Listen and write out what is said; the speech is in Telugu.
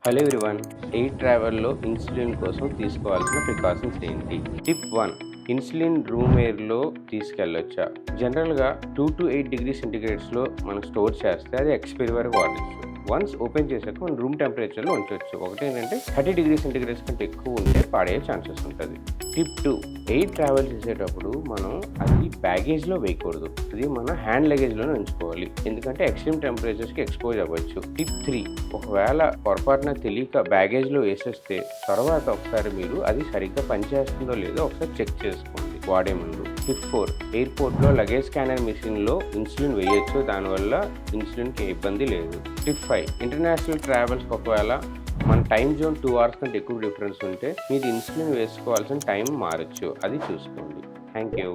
హలో ఎవ్రీవన్, ఎయిర్ ట్రావెల్‌లో ఇన్సులిన్ కోసం తీసుకోవాల్సిన ప్రికాషన్స్ ఏంటి? టిప్ 1, ఇన్సులిన్ రూమ్ ఎయిర్‌లో తీసుకెళ్ళొచ్చా? జనరల్‌గా 2-8 డిగ్రీ సెంటీగ్రేడ్స్‌లో మనం స్టోర్ చేస్తే అది ఎక్స్‌పైరీ వరకు వాడొచ్చు. వన్స్ ఓపెన్ చేశాక మనం రూమ్ టెంపరేచర్‌లో ఉంచొచ్చు. ఒకటేంటంటే 30 డిగ్రీ సెంటీగ్రేడ్స్ కంటే ఎక్కువ ఉంటే పాడయ్యే ఛాన్సెస్ ఉంటది. టిప్ 2, ఎయిర్ ట్రావెల్ చేసేటప్పుడు మనం అది బ్యాగేజ్‌లో వేయకూడదు. అది మన హ్యాండ్ లగేజ్‌లోనే ఉంచుకోవాలి. ఎందుకంటే ఎక్స్‌ట్రీమ్ టెంపరేచర్స్‌కి ఎక్స్‌పోజ్ అవ్వచ్చు. టిప్ 3, ఒకవేళ పొరపాటున తెలియక బ్యాగేజ్‌లో వేసేస్తే తర్వాత ఒకసారి మీరు అది సరిగ్గా పనిచేస్తుందో లేదో ఒకసారి చెక్ చేసుకోండి వాడే ముందు. టిప్ 4, ఎయిర్‌పోర్ట్‌లో లగేజ్ స్కానర్ మిషన్‌లో ఇన్సులిన్ వేయొచ్చు. దానివల్ల ఇన్సులిన్‌కి ఇబ్బంది లేదు. టిప్ 5, ఇంటర్నేషనల్ ట్రావెల్స్‌కి ఒకవేళ మన టైమ్ జోన్ 2 అవర్స్ కంటే ఎక్కువ డిఫరెన్స్ ఉంటే మీరు ఇన్సులిన్ వేసుకోవాల్సిన టైం మారొచ్చు. అది చూసుకోండి. Thank you.